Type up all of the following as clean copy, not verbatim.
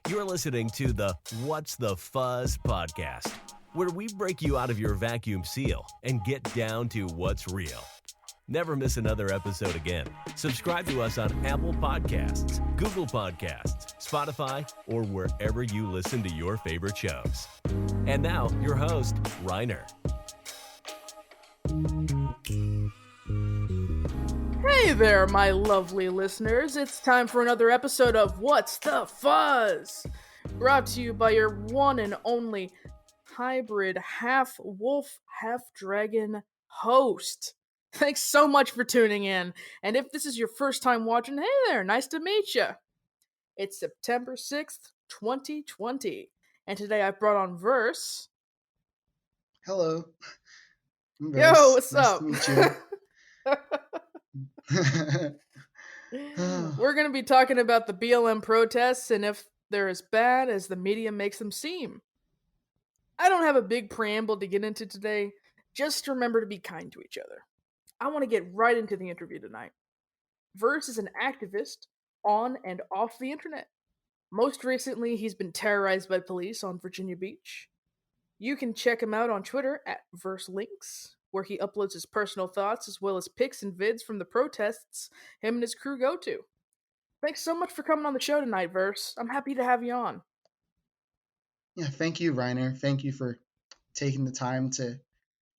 You're listening to the What's the Fuzz podcast, where we break you out of your vacuum seal and get down to what's real. Never miss another episode again. Subscribe to us on Apple Podcasts, Google Podcasts, Spotify, or wherever you listen to your favorite shows. And now, your host, Reiner. Hey there, my lovely listeners. It's time for another episode of What's the Fuzz? Brought to you by your one and only hybrid half-wolf, half-dragon host. Thanks so much for tuning in. And if this is your first time watching, hey there, nice to meet you. It's September 6th, 2020. And today I've brought on Verse. Hello. I'm Yo, Verse. what's nice up? to meet you. We're going to be talking about the BLM protests and if they're as bad as the media makes them seem. I don't have a big preamble to get into today. Just remember to be kind to each other. I want to get right into the interview tonight. Verse is an activist on and off the internet. Most recently, he's been terrorized by police on Virginia Beach. You can check him out on Twitter at VerseLinks, where he uploads his personal thoughts as well as pics and vids from the protests him and his crew go to. Thanks so much for coming on the show tonight, Verse. I'm happy to have you on. Yeah, thank you, Reiner. Thank you for taking the time to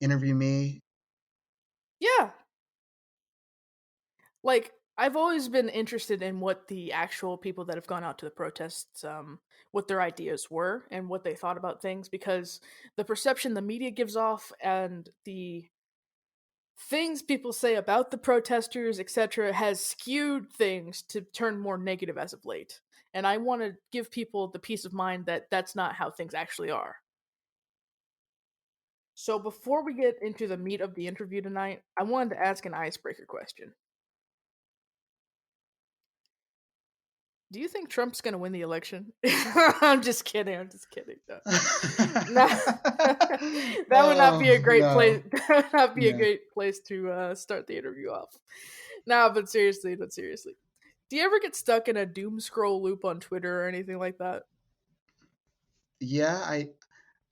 interview me. Yeah. I've always been interested in what the actual people that have gone out to the protests, what their ideas were and what they thought about things, because the perception the media gives off and the things people say about the protesters, etc., has skewed things to turn more negative as of late. And I want to give people the peace of mind that that's not how things actually are. So before we get into the meat of the interview tonight, I wanted to ask an icebreaker question. Do you think Trump's going to win the election? I'm just kidding. No. That would not be a great place. That would not be a great place to start the interview off. No, but seriously. Do you ever get stuck in a doom scroll loop on Twitter or anything like that? Yeah,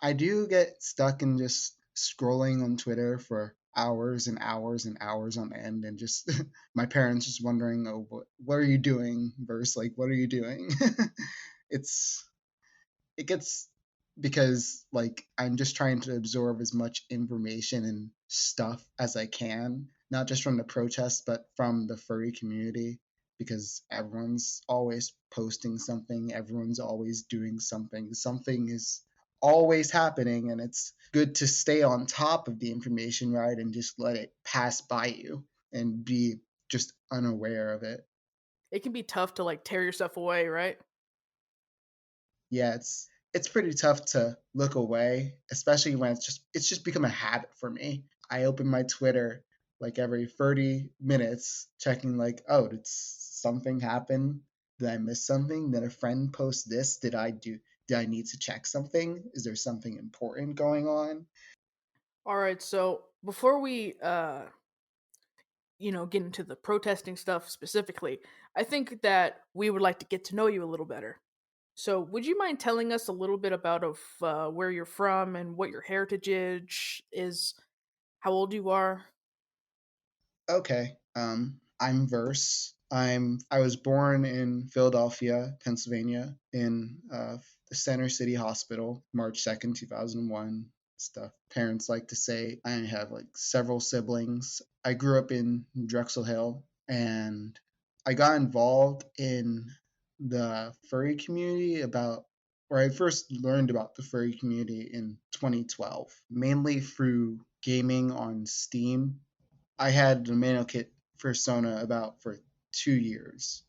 I do get stuck in just scrolling on Twitter for hours and hours and hours on end, and just my parents just wondering, oh, what are you doing, Verse? Like, what are you doing? It gets, because like I'm just trying to absorb as much information and stuff as I can, not just from the protests, but from the furry community, because everyone's always posting something, everyone's always doing something is always happening, and it's good to stay on top of the information, right, and just let it pass by you and be just unaware of it. It can be tough to like tear yourself away, right? Yeah, it's pretty tough to look away, especially when it's just become a habit for me. I open my Twitter like every 30 minutes, checking like, oh, did something happen? Did I miss something? Did a friend post this? Did I need to check something? Is there something important going on? All right, so before we get into the protesting stuff specifically, I think that we would like to get to know you a little better. So would you mind telling us a little bit about where you're from and what your heritage is, how old you are? Okay. I'm Verse. I was born in Philadelphia, Pennsylvania, in the Center City Hospital, March 2nd, 2001. Stuff parents like to say. I have like several siblings. I grew up in Drexel Hill, and I got involved in the furry community I first learned about the furry community in 2012, mainly through gaming on Steam. I had the Mano Kit persona for 2 years,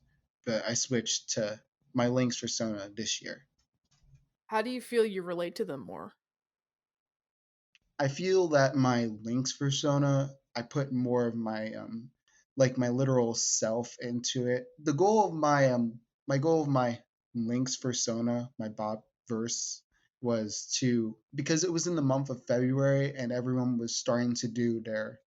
but I switched to my Lynx persona this year. How do you feel you relate to them more? I feel that my Lynx persona, I put more of my like my literal self into it. The goal of my goal of my Lynx persona, my Bob verse, was because it was in the month of February and everyone was starting to do their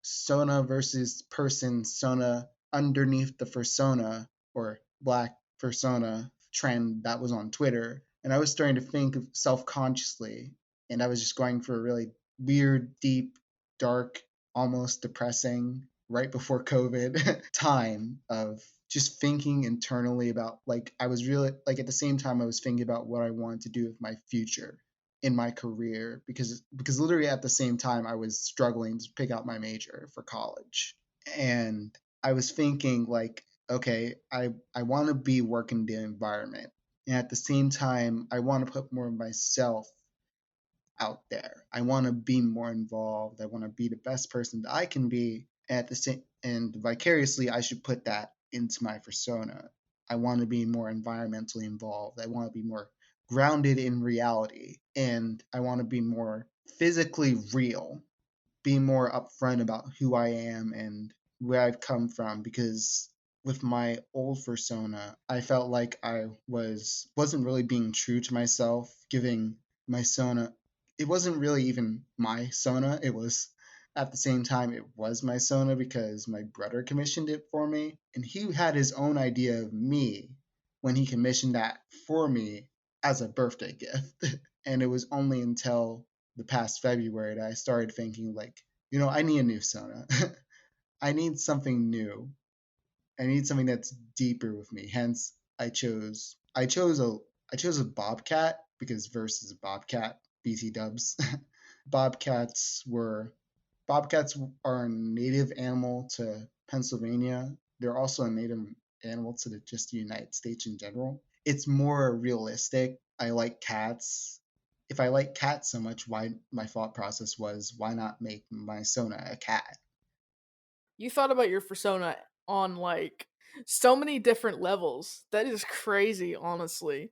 Sona versus person Sona underneath the persona, or black persona trend that was on Twitter, and I was starting to think of self-consciously, and I was just going for a really weird, deep, dark, almost depressing right before COVID time of just thinking internally about, like, I was really, like, at the same time I was thinking about what I wanted to do with my future in my career, because literally at the same time I was struggling to pick out my major for college. And I was thinking, like, okay, I want to be working the environment, and at the same time I want to put more of myself out there. I want to be more involved. I want to be the best person that I can be. At the same, and vicariously, I should put that into my persona. I want to be more environmentally involved. I want to be more grounded in reality, and I want to be more physically real, be more upfront about who I am and where I've come from, because with my old persona, I felt like I wasn't really being true to myself, giving my sona. It wasn't really even my sona. It was, at the same time, it was my sona because my brother commissioned it for me, and he had his own idea of me when he commissioned that for me as a birthday gift. And it was only until the past February that I started thinking, like, I need a new Sona. I need something new. I need something that's deeper with me. Hence, I chose a bobcat because verse is a bobcat. BT dubs. Bobcats were Bobcats are a native animal to Pennsylvania. They're also a native animal to just the United States in general. It's more realistic. I like cats. If I like cats so much, why my thought process was, why not make my Sona a cat? You thought about your persona on like so many different levels. That is crazy, honestly.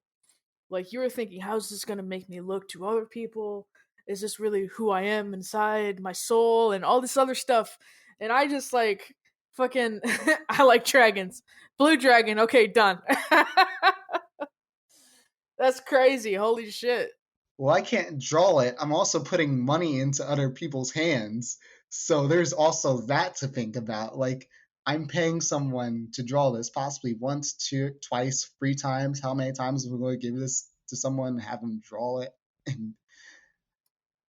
Like you were thinking, how's this gonna make me look to other people? Is this really who I am inside my soul and all this other stuff? And I just like fucking I like dragons. Blue dragon, okay, done. That's crazy. Holy shit. Well, I can't draw it. I'm also putting money into other people's hands. So there's also that to think about. Like, I'm paying someone to draw this possibly once, two, twice, three times. How many times are we going to give this to someone and have them draw it? And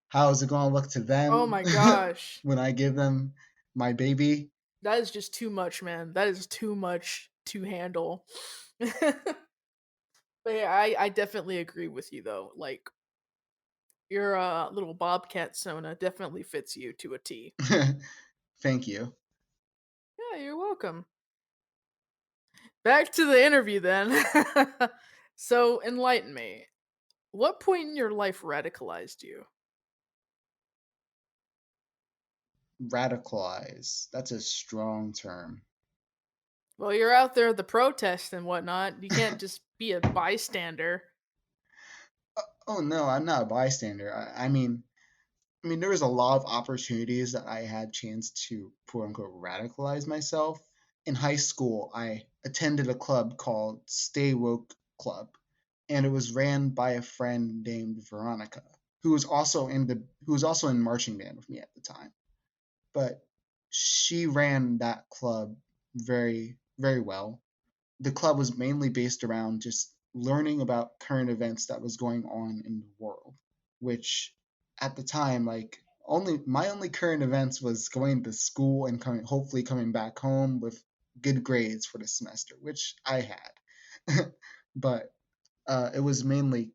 how is it going to look to Oh them my gosh. when I give them my baby? That is just too much, man. That is too much to handle. But yeah, I definitely agree with you though. Like your little bobcat Sona definitely fits you to a T. Thank you. Yeah, you're welcome. Back to the interview then. So enlighten me. What point in your life radicalized you? Radicalize. That's a strong term. Well, you're out there at the protest and whatnot. You can't just be a bystander. Oh no, I'm not a bystander. I mean, there was a lot of opportunities that I had chance to quote unquote radicalize myself. In high school, I attended a club called Stay Woke Club, and it was ran by a friend named Veronica, who was also in marching band with me at the time. But she ran that club very, very well. The club was mainly based around just learning about current events that was going on in the world, which at the time, like, only current events was going to school and hopefully coming back home with good grades for the semester, which I had. But it was mainly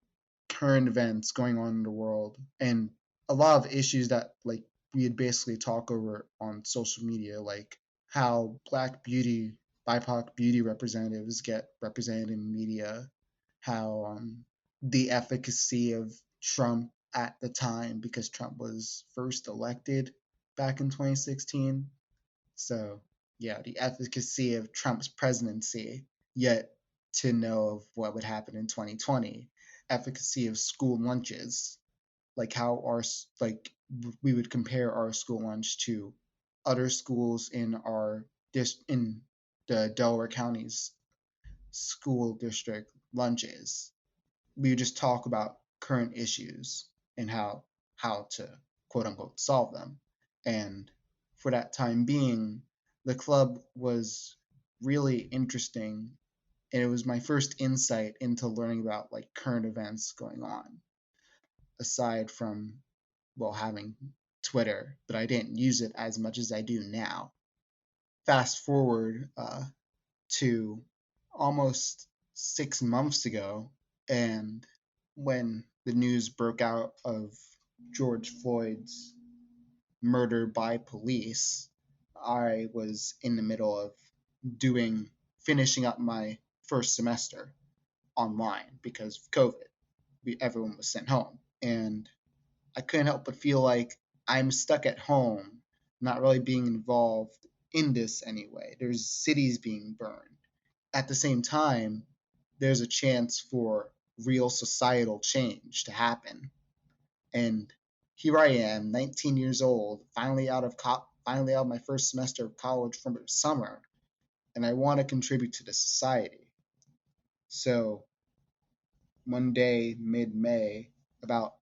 current events going on in the world and a lot of issues that, like, we'd basically talk over on social media, like how black beauty, BIPOC beauty representatives get represented in media, how the efficacy of Trump at the time, because Trump was first elected back in 2016. So, yeah, the efficacy of Trump's presidency, yet to know of what would happen in 2020, efficacy of school lunches, like how like we would compare our school lunch to other schools in in the Delaware County's school district lunches. We would just talk about current issues and how to quote unquote solve them. And for that time being, the club was really interesting And it was my first insight into learning about like current events going on, aside from, well, having Twitter, but I didn't use it as much as I do now. Fast forward to almost 6 months ago, and when the news broke out of George Floyd's murder by police, I was in the middle of finishing up my first semester online because of COVID. Everyone was sent home. And I couldn't help but feel like I'm stuck at home, not really being involved in this anyway. There's cities being burned. At the same time, there's a chance for real societal change to happen. And here I am, 19 years old, finally out of my first semester of college from the summer, and I want to contribute to the society. So one day, mid-May, about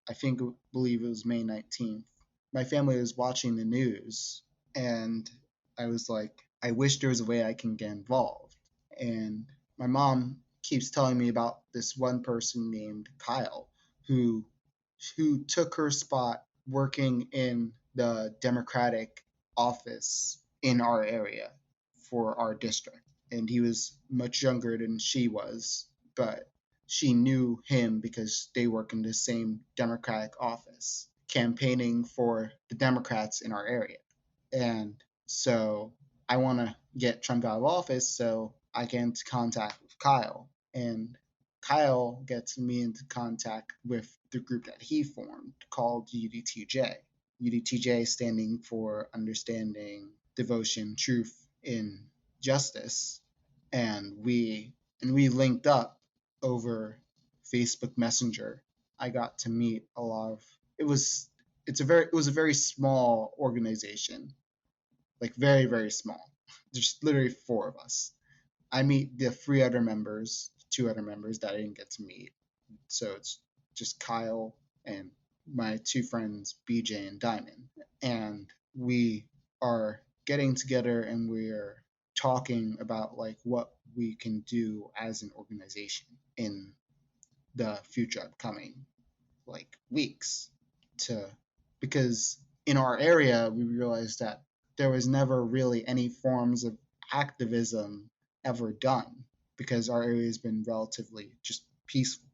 believe it was May 19th, my family was watching the news, and I was like, I wish there was a way I can get involved. And my mom keeps telling me about this one person named Kyle who took her spot working in the Democratic office in our area for our district. And he was much younger than she was, but she knew him because they work in the same Democratic office, campaigning for the Democrats in our area. And so I want to get Trump out of office, so I get into contact with Kyle. And Kyle gets me into contact with the group that he formed called UDTJ. UDTJ standing for Understanding, Devotion, Truth, in Justice. And we linked up over Facebook Messenger. I got to meet a lot of it was a very small organization, like very, very small. There's literally four of us. I meet the two other members that I didn't get to meet. So it's just Kyle and my two friends, BJ and Diamond. And we are getting together and we're talking about like what we can do as an organization in the future upcoming like weeks to because in our area we realized that there was never really any forms of activism ever done because our area has been relatively just peaceful.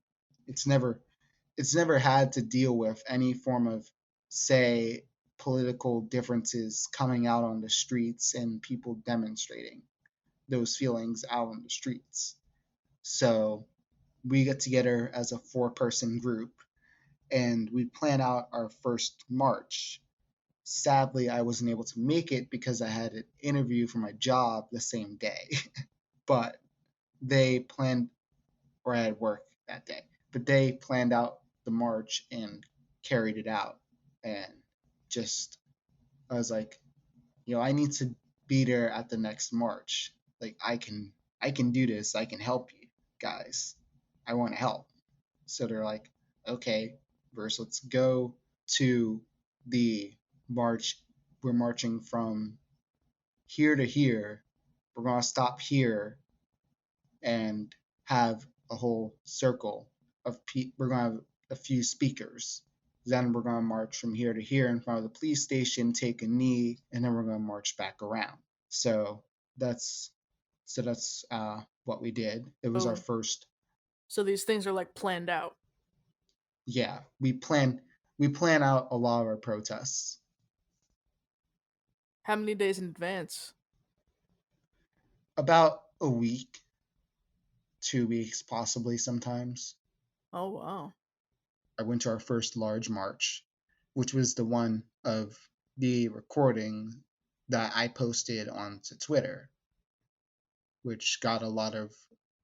It's never had to deal with any form of, say, political differences coming out on the streets and people demonstrating those feelings out on the streets. So we get together as a 4-person group and we plan out our first march. Sadly, I wasn't able to make it because I had an interview for my job the same day. But they planned, or I had work that day, but they planned out the march and carried it out. And just, I was like, I need to be there at the next march. Like, I can do this. I can help you guys. I want to help. So they're like, okay, Verse, let's go to the march. We're marching from here to here. We're going to stop here and have a whole circle of we're going to have a few speakers. Then we're going to march from here to here in front of the police station, take a knee, and then we're going to march back around. So that's what we did. It was our first. So these things are like planned out. Yeah, we plan out a lot of our protests. How many days in advance? About a week, 2 weeks, possibly sometimes. Oh, wow. I went to our first large march, which was the one of the recording that I posted onto Twitter, which got a lot of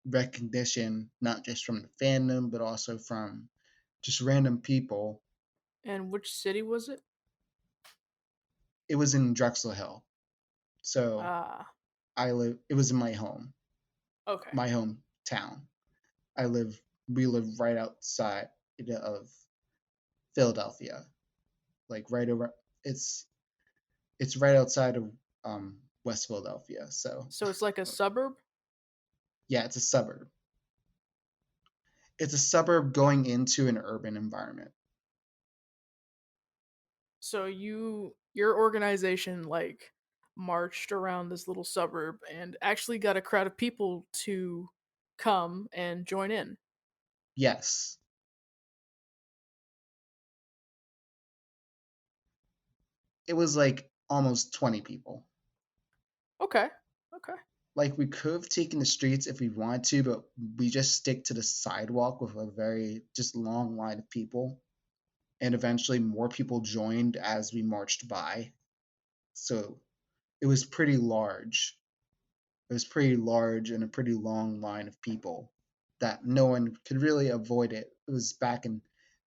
recognition, not just from the fandom, but also from just random people. And which city was it? It was in Drexel Hill. So it was in my home. Okay. My hometown. We live right outside of Philadelphia. Like right over it's right outside of West Philadelphia. So it's like a suburb? Yeah, it's a suburb. It's a suburb going into an urban environment. So your organization like marched around this little suburb and actually got a crowd of people to come and join in. Yes. It was like almost 20 people. Okay. Okay. Like we could have taken the streets if we wanted to, but we just stick to the sidewalk with a very just long line of people. And eventually more people joined as we marched by. So it was pretty large. It was pretty large and a pretty long line of people that no one could really avoid it. It was back in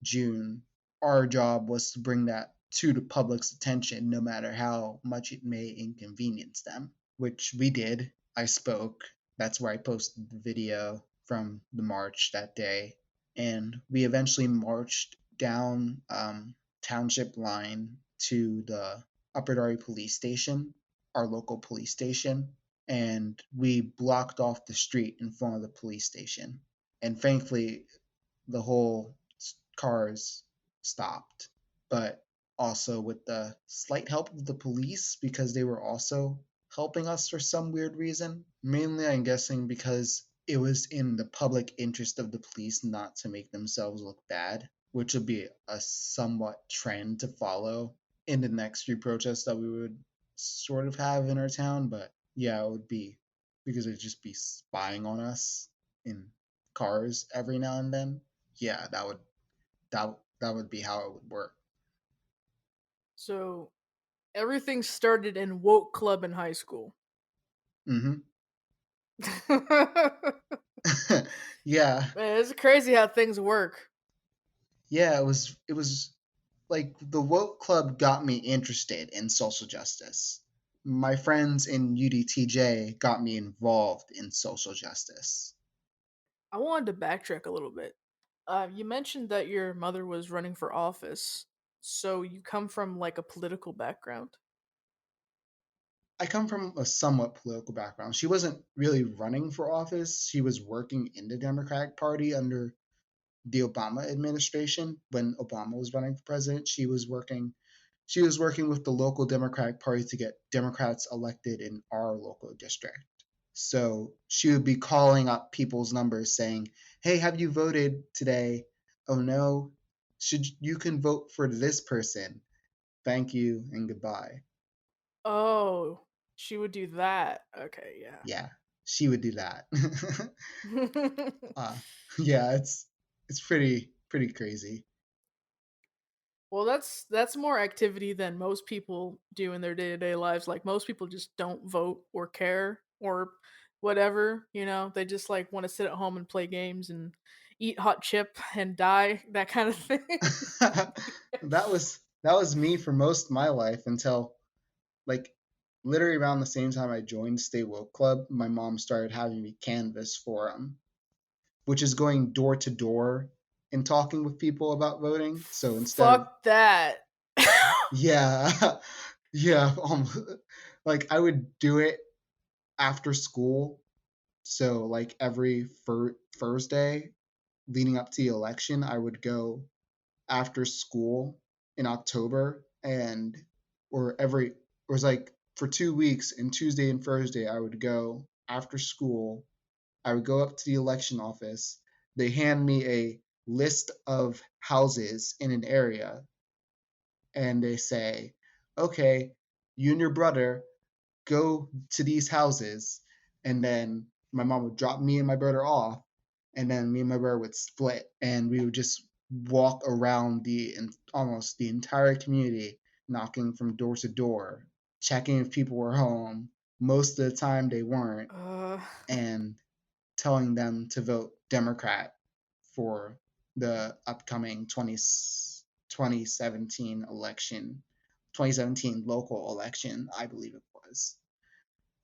June. Our job was to bring that to the public's attention, no matter how much it may inconvenience them, which we did. I spoke. That's where I posted the video from the march that day. And we eventually marched down Township Line to the Upper Darby Police Station, our local police station, and we blocked off the street in front of the police station. And thankfully, the whole cars stopped, but also with the slight help of the police because they were also helping us for some weird reason. Mainly, I'm guessing because it was in the public interest of the police not to make themselves look bad, which would be a somewhat trend to follow in the next few protests that we would sort of have in our town. But yeah, it would be because it'd just be spying on us in cars every now and then. Yeah, that would be how it would work. So everything started in woke club in high school. Hmm. Man, Yeah, it's crazy how things work. yeah. It was like the woke club got me interested in social justice. My friends in UDTJ got me involved in social justice. I wanted to backtrack a little bit. You mentioned that your mother was running for office, so you come from like a political background. I come from a somewhat political background. She wasn't really running for office. She was working in the Democratic Party under the Obama administration when Obama was running for president. She was working with the local Democratic Party to get Democrats elected in our local district. So she would be calling up people's numbers saying, "Hey, have you voted today? Oh no, should you can vote for this person. Thank you and goodbye." Oh, she would do that. Okay, yeah. Yeah, she would do that. uh, yeah, it's pretty crazy. Well, that's more activity than most people do in their day-to-day lives. Like most people just don't vote or care or whatever, you know. They just like want to sit at home and play games and eat hot chip and die, that kind of thing. that was me for most of my life until like literally around the same time I joined Stay Woke Club. My mom started having me canvas for which is going door to door and talking with people about voting. So instead of Fuck that. yeah, yeah, like I would do it after school. So like every Thursday leading up to the election, I would go after school in October, and or every it was like for 2 weeks, and Tuesday and Thursday I would go after school. I would go up to the election office. They hand me a list of houses in an area, and they say, "Okay, you and your brother go to these houses." And then my mom would drop me and my brother off, and then me and my brother would split, and we would just walk around almost the entire community, knocking from door to door, checking if people were home. Most of the time they weren't, uh and telling them to vote Democrat for the upcoming 2017 election, 2017 local election, I believe it was,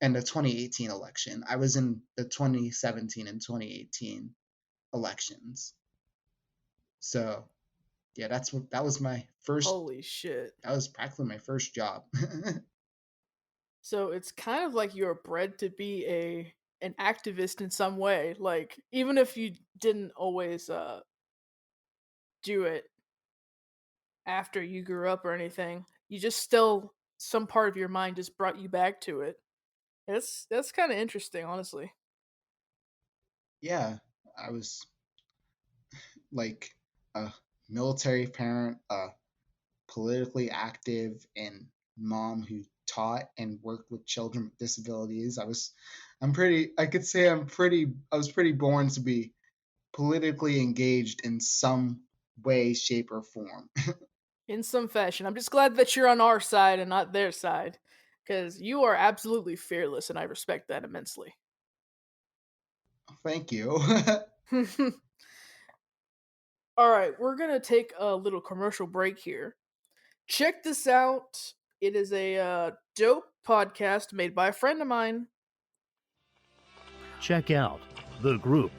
and the 2018 election. I was in the 2017 and 2018 elections. So yeah, that was my first. holy shit. That was practically my first job. So it's kind of like you're bred to be a an activist in some way. Like, even if you didn't always do it after you grew up or anything, you just still, some part of your mind just brought you back to it. That's kind of interesting, honestly. Yeah, I was like a military parent, politically active, and mom who taught and worked with children with disabilities. I could say I was pretty born to be politically engaged in some way, shape, or form. In some fashion. I'm just glad that you're on our side and not their side, because you are absolutely fearless, and I respect that immensely. Thank you. All right, we're gonna take a little commercial break here. Check this out. It is a dope podcast made by a friend of mine. Check out The Group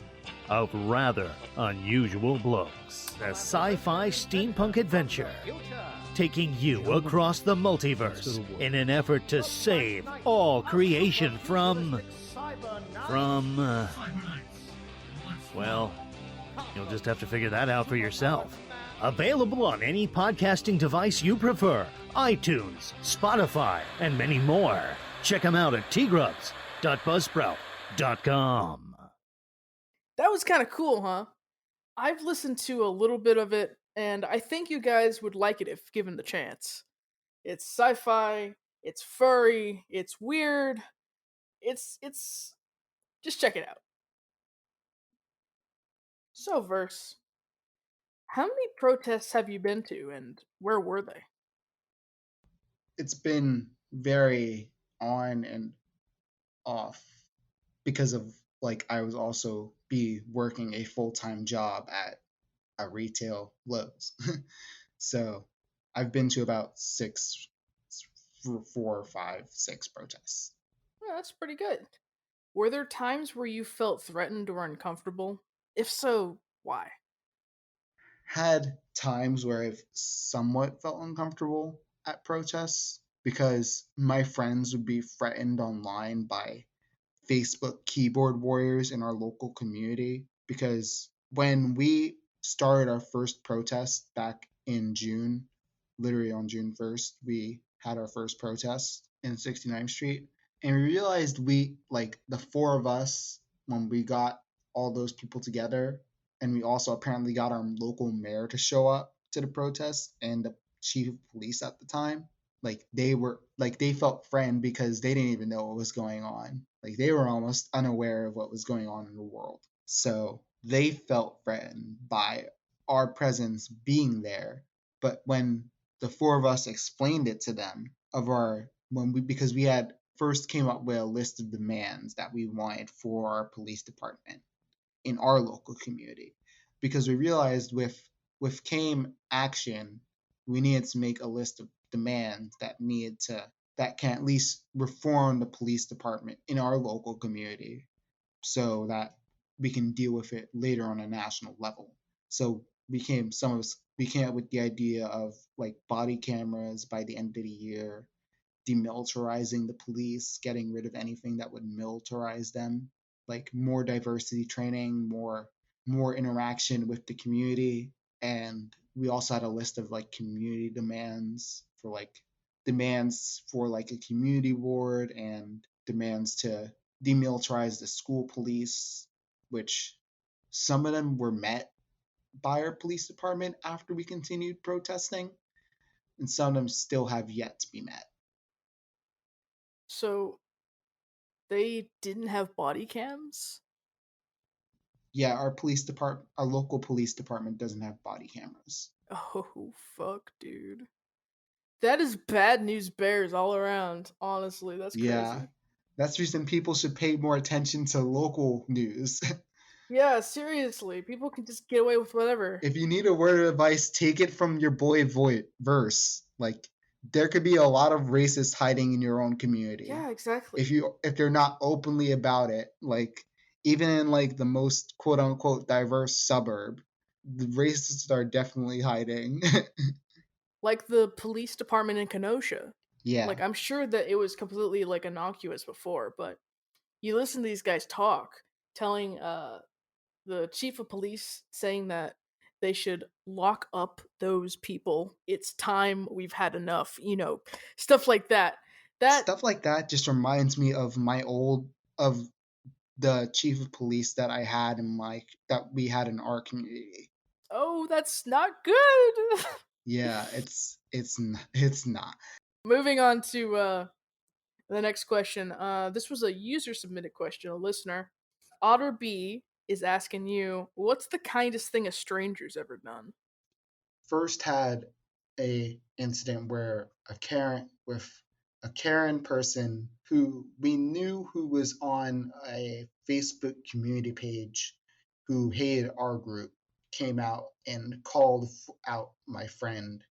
of Rather Unusual Blokes, a sci-fi steampunk adventure taking you across the multiverse in an effort to save all creation from, well, you'll just have to figure that out for yourself. Available on any podcasting device you prefer, iTunes, Spotify, and many more. Check them out at tgrubs.buzzsprout.com. That was kind of cool, huh? I've listened to a little bit of it, and I think you guys would like it if given the chance. It's sci-fi, it's furry, it's weird. It's just check it out. So, Verse, how many protests have you been to, and where were they? It's been very on and off because of like I was also be working a full-time job at a retail Lowe's. So I've been to about four or five, six protests. Oh, that's pretty good. Were there times where you felt threatened or uncomfortable? If so, why? Had times where I've somewhat felt uncomfortable at protests because my friends would be threatened online by Facebook keyboard warriors in our local community. Because when we started our first protest back in June, literally on June 1st, we had our first protest in 69th Street. And we realized like the four of us, when we got all those people together, and we also apparently got our local mayor to show up to the protest and the chief of police at the time, like they felt threatened because they didn't even know what was going on. Like they were almost unaware of what was going on in the world. So they felt threatened by our presence being there. But when the four of us explained it to them of our when we because we had first came up with a list of demands that we wanted for our police department in our local community, because we realized with came action we needed to make a list of demands that can at least reform the police department in our local community so that we can deal with it later on a national level. So we came up with the idea of like body cameras by the end of the year, demilitarizing the police, getting rid of anything that would militarize them, like more diversity training, more interaction with the community. And we also had a list of like community demands for like a community board and demands to demilitarize the school police, which some of them were met by our police department after we continued protesting, and some of them still have yet to be met. So, they didn't have body cams? Yeah, our local police department doesn't have body cameras. Oh, fuck, dude. That is bad news bears all around. Honestly, that's Yeah, crazy. that's the reason people should pay more attention to local news. Yeah, seriously. People can just get away with whatever. If you need a word of advice, take it from your boy Verse. Like there could be a lot of racists hiding in your own community. Yeah, exactly. If they're not openly about it, like even in like the most quote unquote diverse suburb, the racists are definitely hiding. Like the police department in Kenosha. Yeah. Like, I'm sure that it was completely like innocuous before, but you listen to these guys talk, telling the chief of police saying that they should lock up those people. It's time, we've had enough, stuff like that. That Stuff like that just reminds me of of the chief of police that I had that we had in our community. oh, that's not good. Yeah, it's not. Moving on to the next question. This was a user submitted question, a listener. Otter B is asking you, what's the kindest thing a stranger's ever done? First had a incident where a Karen person who we knew who was on a Facebook community page who hated our group came out and called out my friend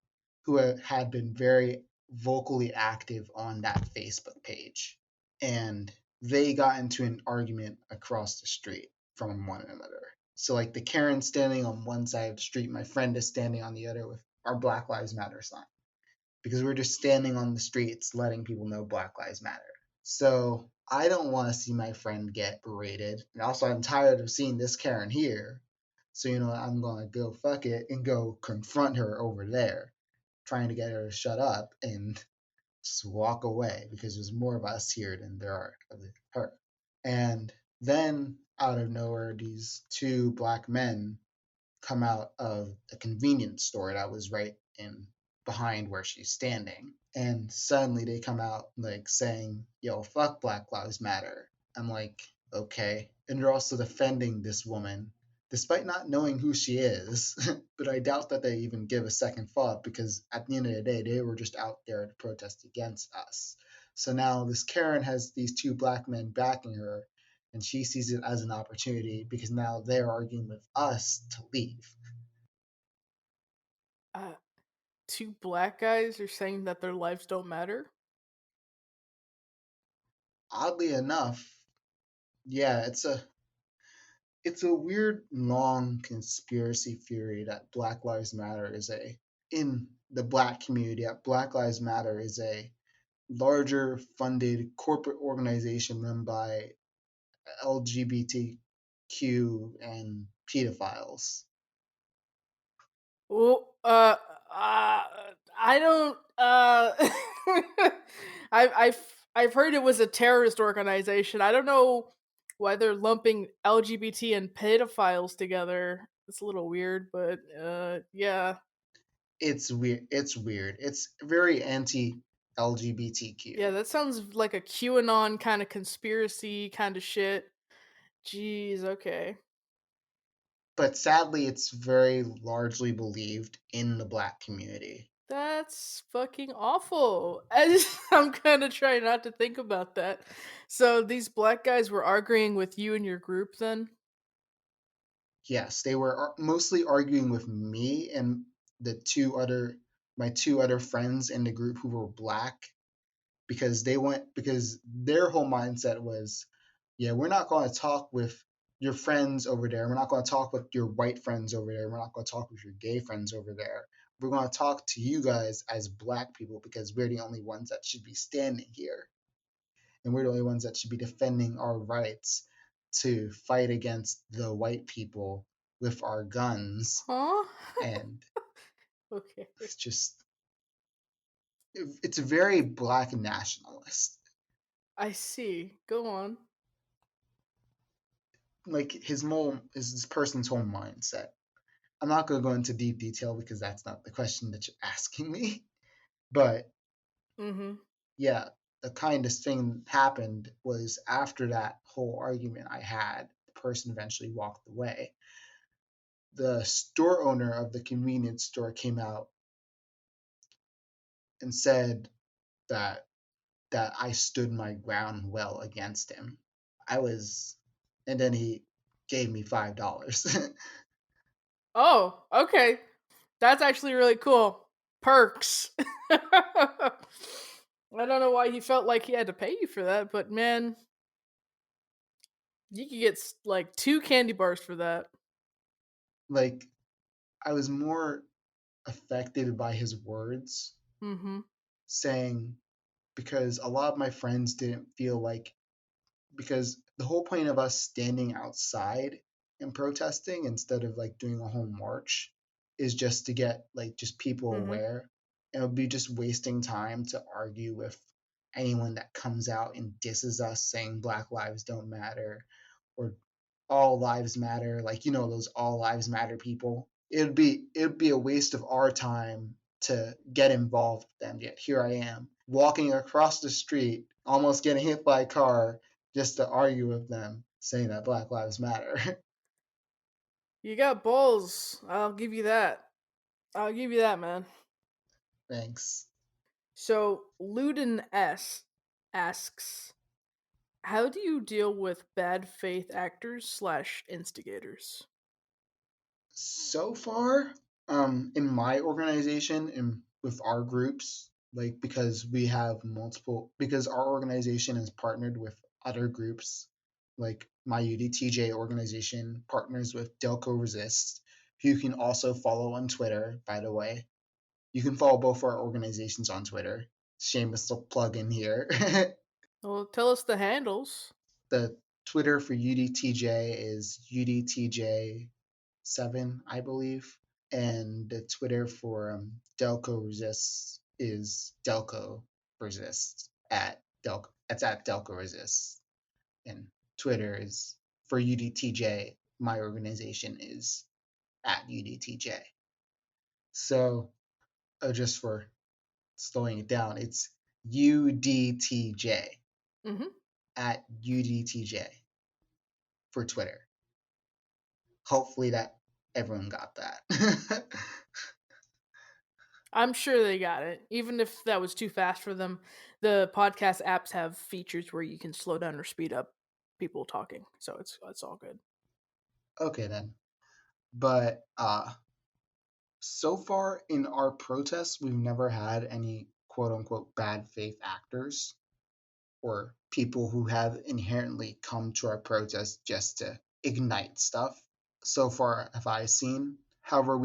who had been very vocally active on that Facebook page. And they got into an argument across the street from one another. So like the Karen standing on one side of the street, my friend is standing on the other with our Black Lives Matter sign. Because we're just standing on the streets letting people know Black Lives Matter. So I don't want to see my friend get berated. And also I'm tired of seeing this Karen here. So I'm gonna go fuck it and go confront her over there, trying to get her to shut up and just walk away because there's more of us here than there are of her. And then out of nowhere, these two black men come out of a convenience store that was right in behind where she's standing. And suddenly they come out like saying, yo, fuck Black Lives Matter. I'm like, okay. And they're also defending this woman despite not knowing who she is. But I doubt that they even give a second thought because at the end of the day, they were just out there to protest against us. So now this Karen has these two black men backing her, and she sees it as an opportunity because now they're arguing with us to leave. Uh, Two black guys are saying that their lives don't matter? Oddly enough, yeah, it's a weird long conspiracy theory that Black Lives Matter is in the black community, that Black Lives Matter is a larger funded corporate organization run by LGBTQ and pedophiles. Well, I don't. I've heard it was a terrorist organization. I don't know why they're lumping LGBT and pedophiles together. It's a little weird, but yeah. It's weird. It's weird. It's very anti LGBTQ. Yeah, that sounds like a QAnon kind of conspiracy kind of shit. Jeez, okay. But sadly, it's very largely believed in the black community. That's fucking awful. I'm kind of trying not to think about that. So these black guys were arguing with you and your group then? Yes, they were mostly arguing with me and my two other friends in the group who were black because their whole mindset was, yeah, we're not going to talk with your friends over there. We're not going to talk with your white friends over there. We're not going to talk with your gay friends over there. We're going to talk to you guys as black people because we're the only ones that should be standing here. And we're the only ones that should be defending our rights to fight against the white people with our guns. Huh? And Okay. it's very black nationalist. I see. Go on. Like this person's whole mindset. I'm not going to go into deep detail because that's not the question that you're asking me. But yeah, the kindest thing that happened was after that whole argument I had, the person eventually walked away. The store owner of the convenience store came out and said that I stood my ground well against him. And then he gave me $5. Oh, okay. That's actually really cool. Perks. I don't know why he felt like he had to pay you for that, but man, you could get like 2 candy bars for that. Like, I was more affected by his words, saying, because a lot of my friends didn't feel like because the whole point of us standing outside and protesting instead of like doing a whole march is just to get like just people aware. It would be just wasting time to argue with anyone that comes out and disses us saying Black lives don't matter or all lives matter, like those all lives matter people. It'd be a waste of our time to get involved with them. Yet here I am walking across the street, almost getting hit by a car just to argue with them, saying that Black lives matter. You got balls. I'll give you that. I'll give you that, man. Thanks. So Luden S asks, how do you deal with bad faith actors / instigators? So far, in my organization and with our groups, like because we have multiple, because our organization is partnered with other groups, like my UDTJ organization partners with Delco Resist, who you can also follow on Twitter, by the way. You can follow both our organizations on Twitter. Shameless plug in here. Well, tell us the handles. The Twitter for UDTJ is UDTJ7, I believe. And the Twitter for Delco Resists is Delco Resist at Delco. It's at Delco Resist. And Twitter is for UDTJ. My organization is at UDTJ. So just for slowing it down, it's UDTJ at UDTJ for Twitter. Hopefully that everyone got that. I'm sure they got it. Even if that was too fast for them, the podcast apps have features where you can slow down or speed up people talking. So it's all good. Okay then. But so far in our protests, we've never had any quote unquote bad faith actors or people who have inherently come to our protests just to ignite stuff. So far have I seen. However,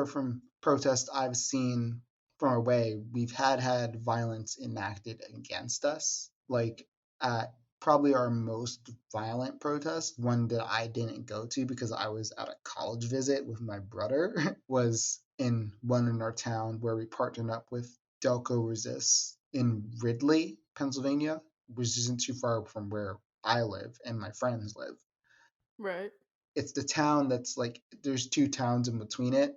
from protests I've seen from away, we've had violence enacted against us. Like at probably our most violent protest, one that I didn't go to because I was at a college visit with my brother, was in one in our town where we partnered up with Delco Resist in Ridley, Pennsylvania, which isn't too far from where I live and my friends live. Right. It's the town that's like there's two towns in between it,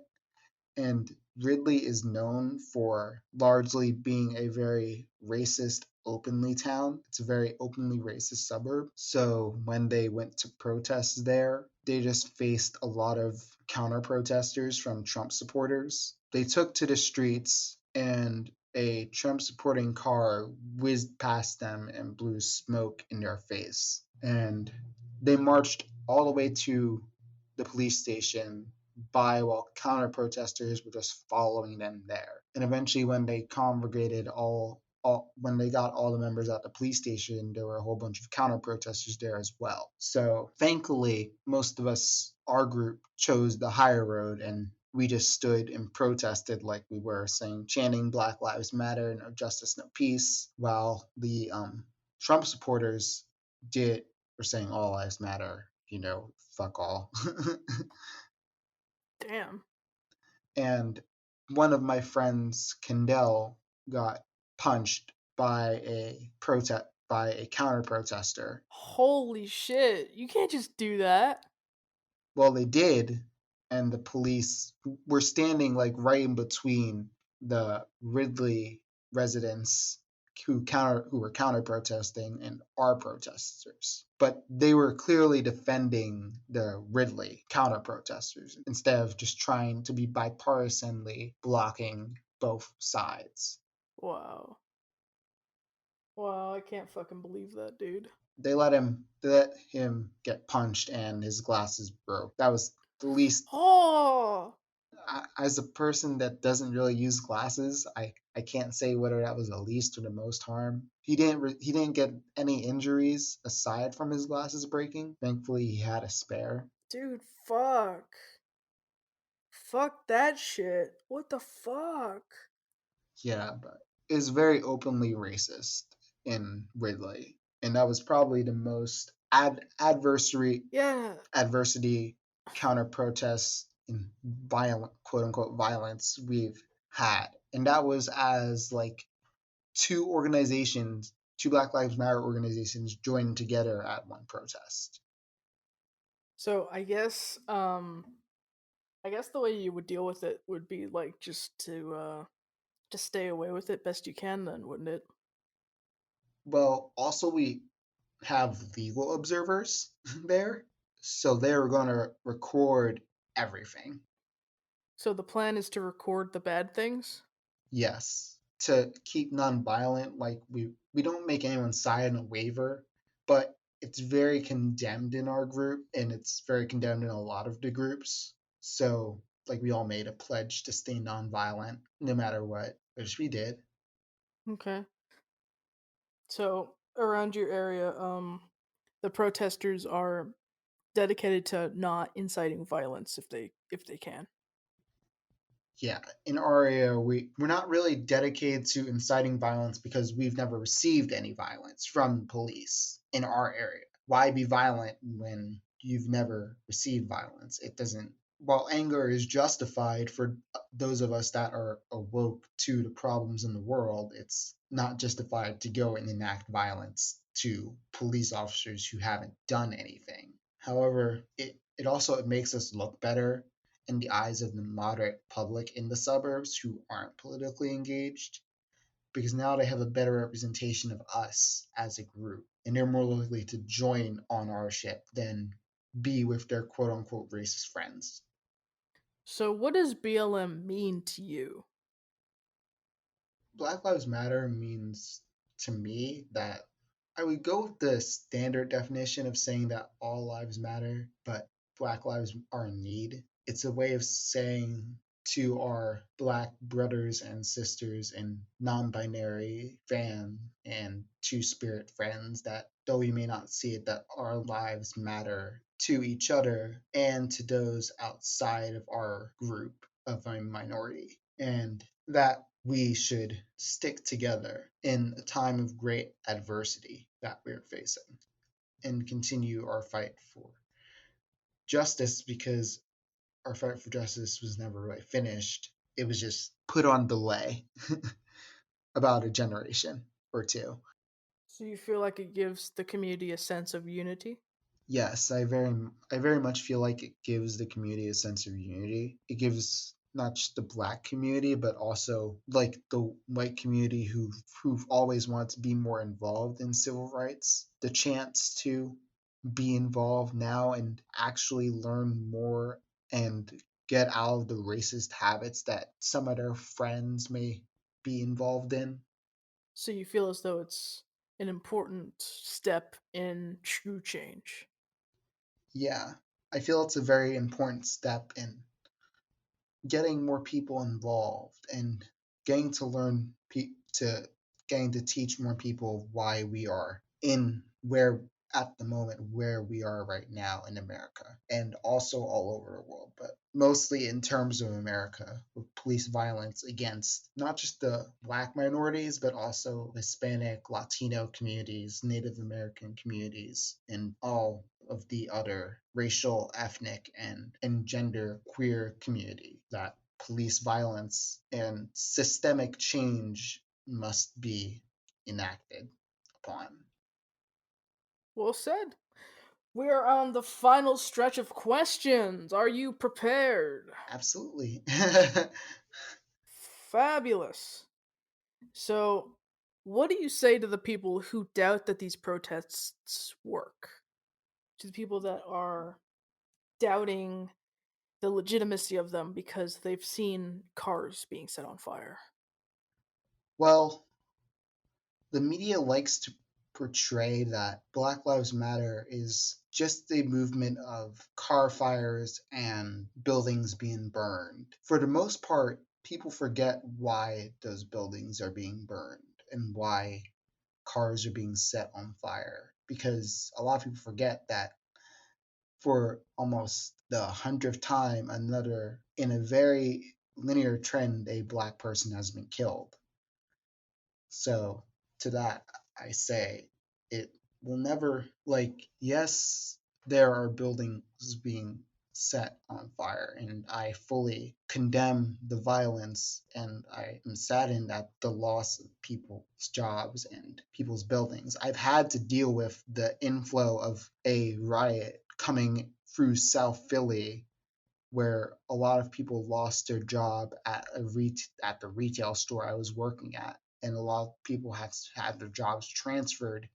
and Ridley is known for largely being a very racist openly town. It's a very openly racist suburb. So when they went to protest there, they just faced a lot of counter protesters from Trump supporters. They took to the streets and a Trump supporting car whizzed past them and blew smoke in their face. And they marched all the way to the police station by while counter protesters were just following them there. And eventually when they congregated when they got all the members at the police station, there were a whole bunch of counter protesters there as well. So thankfully, most of us, our group, chose the higher road, and we just stood and protested like we were saying, chanting Black Lives Matter, no justice, no peace, while the Trump supporters were saying all lives matter, fuck all. Damn. And one of my friends, Kendall, got punched by a counter protester. Holy shit. You can't just do that. Well, they did, and the police were standing like right in between the Ridley residents who were counter protesting and our protesters. But they were clearly defending the Ridley counter protesters instead of just trying to be bipartisanly blocking both sides. Wow. Wow, I can't fucking believe that, dude. They let him get punched and his glasses broke. That was the least. Oh, As a person that doesn't really use glasses, I can't say whether that was the least or the most harm. He didn't get any injuries aside from his glasses breaking. Thankfully, he had a spare. dude, fuck. Fuck that shit. What the fuck? Yeah, but it's very openly racist in Ridley. And that was probably the most Yeah. adversity counter protests and violent, quote unquote, violence we've had. And that was as like two Black Lives Matter organizations joined together at one protest. So I guess the way you would deal with it would be like just stay away with it best you can then, wouldn't it? Well, also we have legal observers there, so they're going to record everything. So the plan is to record the bad things? Yes, to keep nonviolent, like we don't make anyone sign a waiver, but it's very condemned in our group, and it's very condemned in a lot of the groups. So, like, we all made a pledge to stay nonviolent no matter what, which we did. Okay. So around your area, the protesters are dedicated to not inciting violence if they can. Yeah, in our area, we're not really dedicated to inciting violence because we've never received any violence from police in our area. Why be violent when you've never received violence? It doesn't. While anger is justified for those of us that are awoke to the problems in the world, it's not justified to go and enact violence to police officers who haven't done anything. However, it also makes us look better in the eyes of the moderate public in the suburbs who aren't politically engaged, because now they have a better representation of us as a group, and they're more likely to join on our ship than be with their quote unquote racist friends. So what does BLM mean to you? Black Lives Matter means to me that I would go with the standard definition of saying that all lives matter, but Black lives are in need. It's a way of saying to our Black brothers and sisters and non binary fan and two spirit friends that though we may not see it, that our lives matter to each other and to those outside of our group of a minority. And that we should stick together in a time of great adversity that we're facing and continue our fight for justice, because our fight for justice was never really finished. It was just put on delay about a generation or two. So you feel like it gives the community a sense of unity? Yes, I very much feel like it gives the community a sense of unity. It gives not just the Black community, but also like the white community who've always wanted to be more involved in civil rights, the chance to be involved now and actually learn more and get out of the racist habits that some of their friends may be involved in. So you feel as though it's an important step in true change. Yeah, I feel it's a very important step in getting more people involved and getting to learn to getting to teach more people why we are in where at the moment where we are right now in America and also all over the world, but mostly in terms of America with police violence against not just the Black minorities but also Hispanic, Latino communities, Native American communities, and all of the other racial, ethnic, and gender queer community. That police violence and systemic change must be enacted upon. Well said. We're on the final stretch of questions. Are you prepared? Absolutely. Fabulous. So, what do you say to the people who doubt that these protests work? To the people that are doubting the legitimacy of them because they've seen cars being set on fire? Well, the media likes to portray that Black Lives Matter is just a movement of car fires and buildings being burned. For the most part, people forget why those buildings are being burned and why cars are being set on fire. Because a lot of people forget that for almost the 100th time, another, in a very linear trend, a Black person has been killed. So to that, I say it will never, like, yes, there are buildings being set on fire, and I fully condemn the violence, and I am saddened at the loss of people's jobs and people's buildings. I've had to deal with the inflow of a riot coming through South Philly where a lot of people lost their job at the retail store I was working at, and a lot of people had their jobs transferred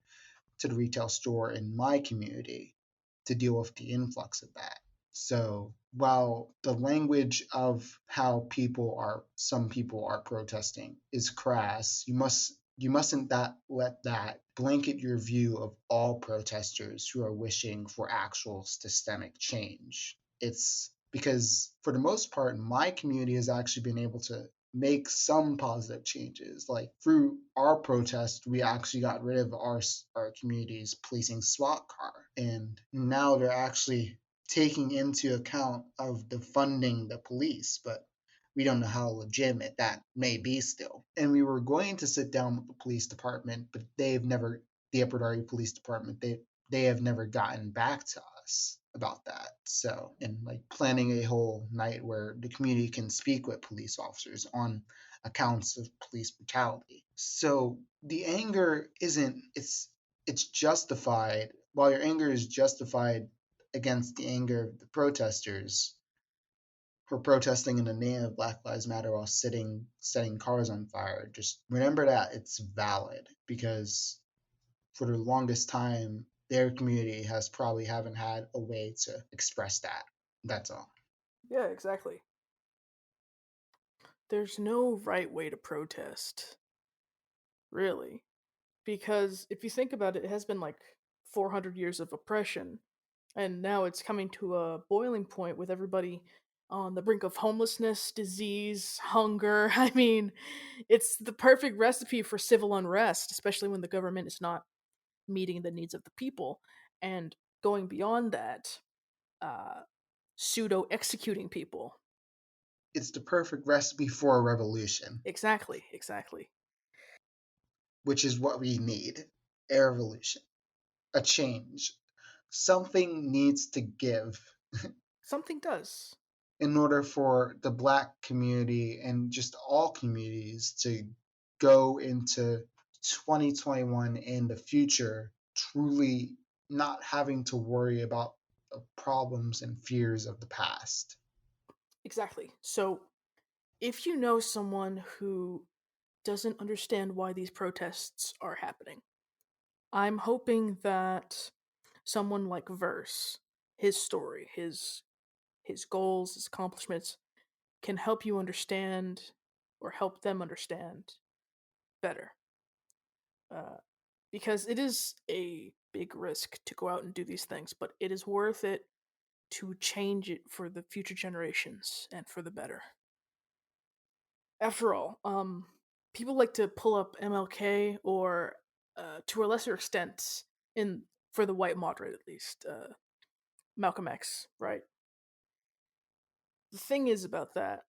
to the retail store in my community to deal with the influx of that. So while the language of how some people are protesting is crass, you mustn't let that blanket your view of all protesters who are wishing for actual systemic change. It's because for the most part, my community has actually been able to make some positive changes. Like through our protest, we actually got rid of our community's policing SWAT car, and now they're actually taking into account of defunding the police, but we don't know how legitimate that may be still. And we were going to sit down with the police department, but the Upper Darby Police Department, they have never gotten back to us about that. So, and like planning a whole night where the community can speak with police officers on accounts of police brutality. So the anger it's justified. While your anger is justified against the anger of the protesters for protesting in the name of Black Lives Matter while setting cars on fire, just remember that it's valid, because for the longest time their community has probably haven't had a way to express that. That's all. Yeah, exactly. There's no right way to protest, really. Because if you think about it, it has been like 400 years of oppression, and now it's coming to a boiling point with everybody on the brink of homelessness, disease, hunger. I mean, it's the perfect recipe for civil unrest, especially when the government is not meeting the needs of the people. And going beyond that, uh, pseudo executing people. It's the perfect recipe for a revolution, Exactly, exactly. which is what we need. A revolution, a change. Something needs to give Something does. in order for the Black community and just all communities to go into 2021 in the future truly not having to worry about the problems and fears of the past. Exactly. So, if you know someone who doesn't understand why these protests are happening, I'm hoping that someone like Verse, his story, his goals, his accomplishments can help you understand or help them understand better. Uh, because it is a big risk to go out and do these things, but it is worth it to change it for the future generations and for the better. After all, people like to pull up MLK or, to a lesser extent, in for the white moderate at least, Malcolm X, right? The thing is about that,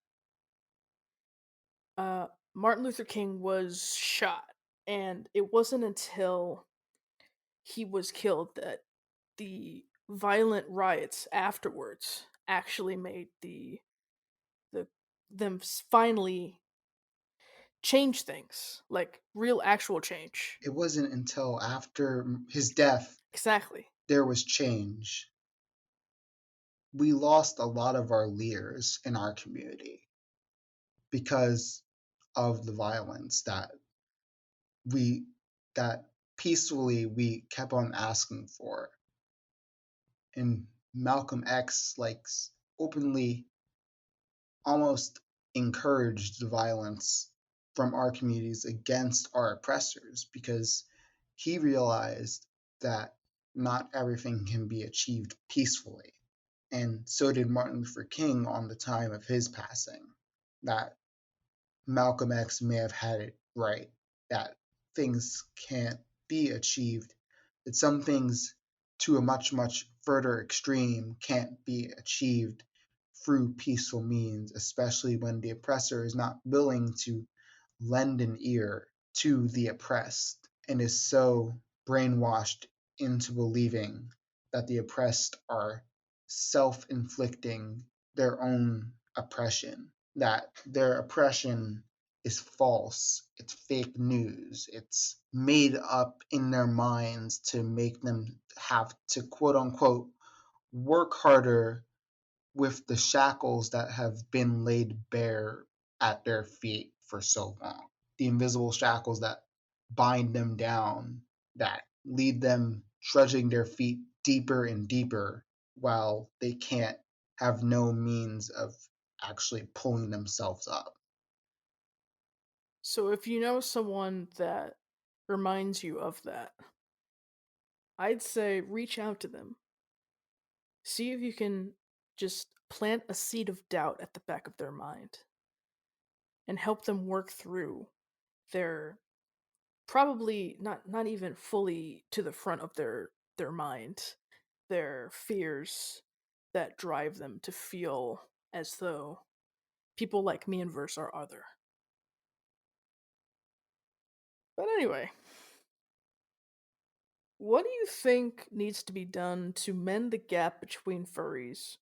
uh, Martin Luther King was shot, and it wasn't until he was killed that the violent riots afterwards actually made the them finally change things, like real actual change. It wasn't until after his death Exactly. there was change. We lost a lot of our leaders in our community because of the violence we that peacefully we kept on asking for. And Malcolm X openly almost encouraged the violence from our communities against our oppressors, because he realized that not everything can be achieved peacefully. And so did Martin Luther King on the time of his passing, that Malcolm X may have had it right, that things can't be achieved, that some things to a much, much further extreme can't be achieved through peaceful means, especially when the oppressor is not willing to lend an ear to the oppressed and is so brainwashed into believing that the oppressed are self-inflicting their own oppression, that their oppression is false, it's fake news, it's made up in their minds to make them have to quote unquote work harder with the shackles that have been laid bare at their feet for so long. The invisible shackles that bind them down, that lead them trudging their feet deeper and deeper while they can't have no means of actually pulling themselves up. So if you know someone that reminds you of that, I'd say reach out to them. See if you can just plant a seed of doubt at the back of their mind and help them work through their probably not even fully to the front of their mind, their fears that drive them to feel as though people like me and Verse are other. But anyway, what do you think needs to be done to mend the gap between furries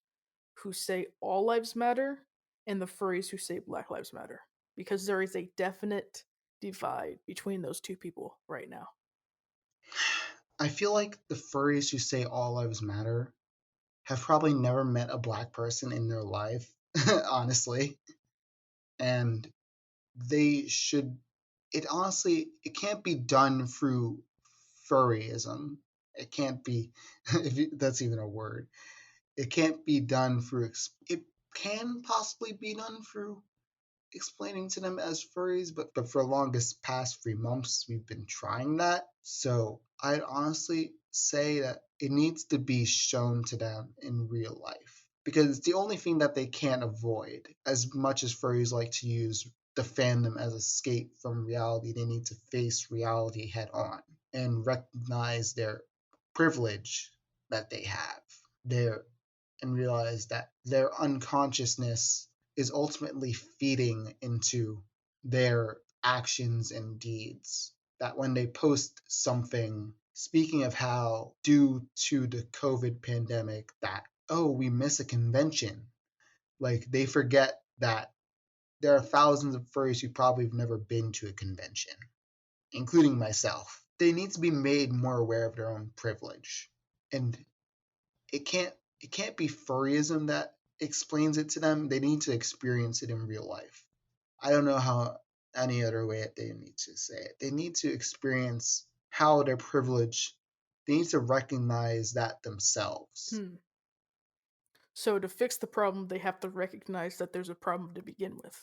who say all lives matter and the furries who say Black Lives Matter? Because there is a definite divide between those two people right now. I feel like the furries who say all lives matter have probably never met a black person in their life, honestly. And they should, it honestly, it can't be done through furryism. It can't be, if you, that's even a word. It can't be done through, it can possibly be done through explaining to them as furries, but for the longest past 3 months, we've been trying that. So I'd honestly say that it needs to be shown to them in real life because it's the only thing that they can't avoid. As much as furries like to use the fandom as escape from reality, they need to face reality head on and recognize their privilege that they have. Their and realize that their unconsciousness is ultimately feeding into their actions and deeds. That when they post something, speaking of how, due to the COVID pandemic, that, oh, we miss a convention, like they forget that there are thousands of furries who probably have never been to a convention, including myself. They need to be made more aware of their own privilege. And it can't it can't be furryism that explains it to them. They need to experience it in real life. I don't know how any other way they need to say it. They need to experience how their privilege. They need to recognize that themselves. So to fix the problem, they have to recognize that there's a problem to begin with.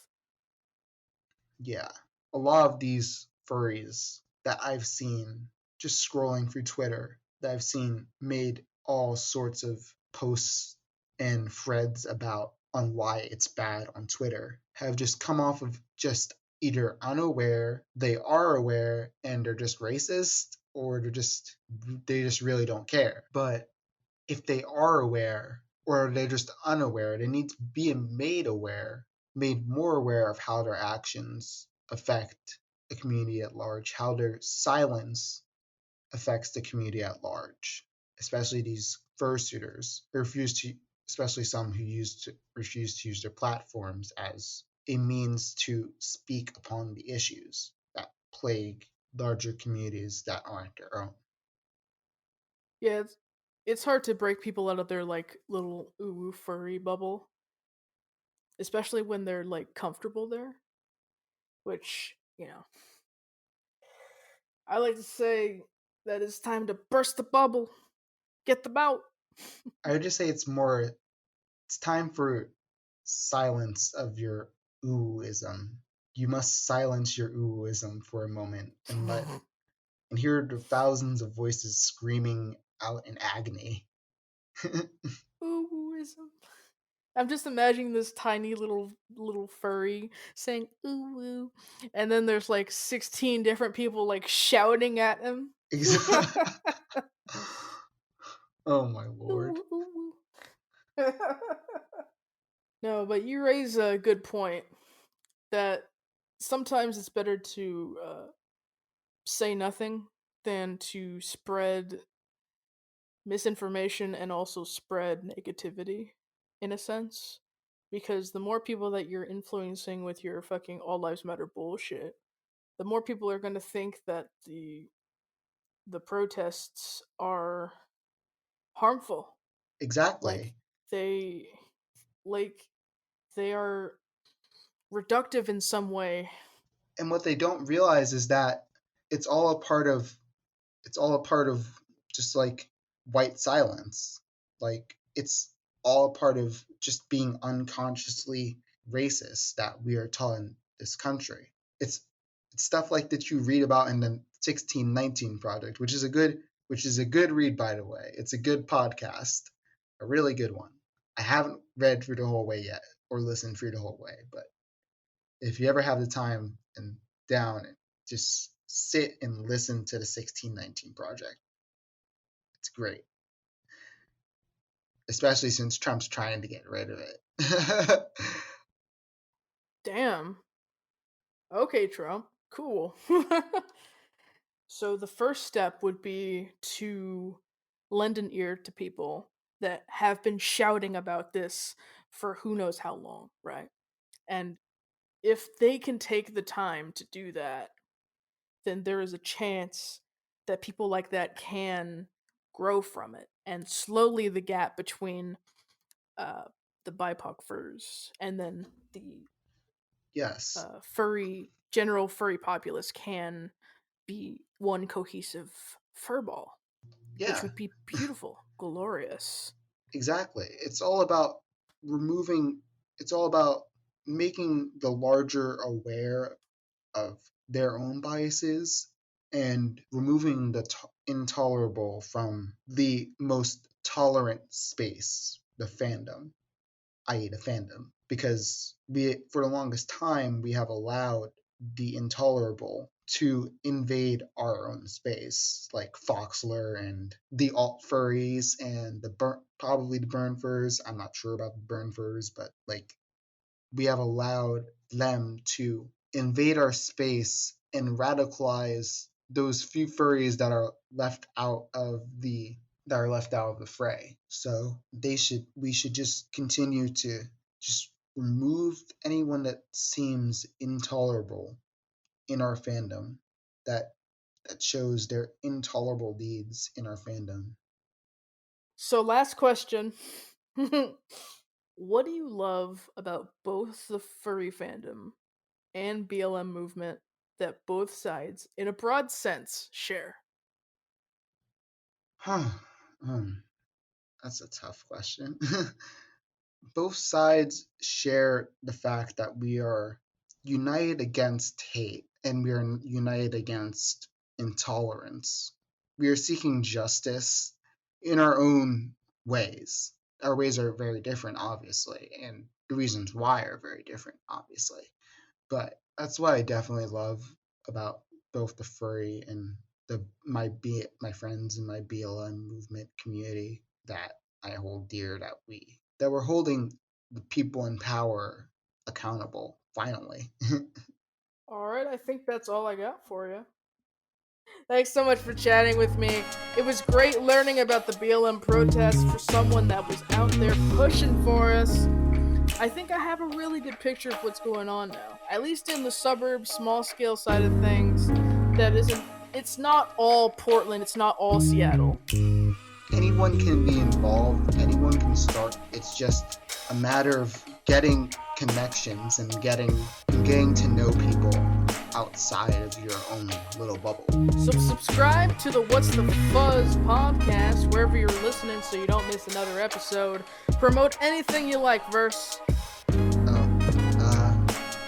Yeah, a lot of these furries that I've seen just scrolling through Twitter that I've seen made all sorts of posts and threads about on why it's bad on Twitter have just come off of just either unaware, they are aware and they're just racist, or they just really don't care. But if they are aware or they're just unaware, they need to be made more aware of how their actions affect the community at large, how their silence affects the community at large, especially these fursuiters who especially some who refuse to use their platforms as a means to speak upon the issues that plague larger communities that aren't their own. Yeah, it's hard to break people out of their like little ooh furry bubble, especially when they're like comfortable there. Which, I like to say that it's time to burst the bubble, get them out. I would just say it's time for silence of your ooism. You must silence your ooism for a moment and hear the thousands of voices screaming out in agony. Ooh-ism. I'm just imagining this tiny little furry saying ooh woo, and then there's like 16 different people like shouting at him. Oh my lord. Ooh, ooh, ooh. No, but you raise a good point that sometimes it's better to say nothing than to spread misinformation and also spread negativity in a sense. Because the more people that you're influencing with your fucking all lives matter bullshit, the more people are going to think that the protests are harmful. Like Exactly. they like they are reductive in some way. And what they don't realize is that it's all a part of it's all a part of just like white silence. Like it's all a part of just being unconsciously racist that we are taught in this country. It's stuff like that you read about in the 1619 Project, which is a good read, by the way. It's a good podcast, a really good one. I haven't read through the whole way yet or listened through the whole way, but if you ever have the time and down and just sit and listen to the 1619 Project, it's great, especially since Trump's trying to get rid of it. Damn. Okay, Trump. Cool. So the first step would be to lend an ear to people that have been shouting about this for who knows how long, right? And if they can take the time to do that, then there is a chance that people like that can grow from it. And slowly the gap between uh, the BIPOC furs and then the Yes, general furry populace can be one cohesive furball, which yeah, would be beautiful, glorious. exactly. It's all about removing, it's all about making the larger aware of their own biases and removing the intolerable from the most tolerant space, the fandom, i.e., the fandom, because we, for the longest time, we have allowed the intolerable to invade our own space, like Foxler and the alt furries and probably the burn furs. I'm not sure about the burn furs, but like we have allowed them to invade our space and radicalize those few furries that are left out of the fray. So we should just continue to just remove anyone that seems intolerable in our fandom, that shows their intolerable deeds in our fandom. So, last question. What do you love about both the furry fandom and BLM movement that both sides, in a broad sense, share? Huh. That's a tough question. Both sides share the fact that we are united against hate and we are united against intolerance. We are seeking justice in our own ways. Our ways are very different, obviously, and the reasons why are very different, obviously. But that's what I definitely love about both the furry and my friends in my BLM movement community that I hold dear, that we're holding the people in power accountable finally. Alright, I think that's all I got for you. Thanks so much for chatting with me. It was great learning about the BLM protests for someone that was out there pushing for us. I think I have a really good picture of what's going on now. At least in the suburbs, small scale side of things. It's not all Portland, it's not all Seattle. Anyone can be involved, anyone can start. It's just a matter of getting connections and getting to know people outside of your own little bubble. So subscribe to the What's the Fuzz podcast wherever you're listening so you don't miss another episode. Promote anything you like, Verse.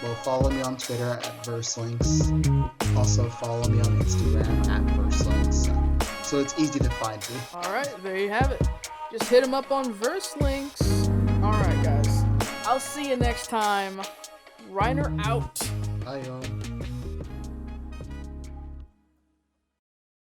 Well, follow me on Twitter at VerseLinks. Also follow me on Instagram at VerseLinks. So it's easy to find me. Alright, there you have it. Just hit him up on VerseLinks. Alright, guys. I'll see you next time. Reiner out. Bye, y'all.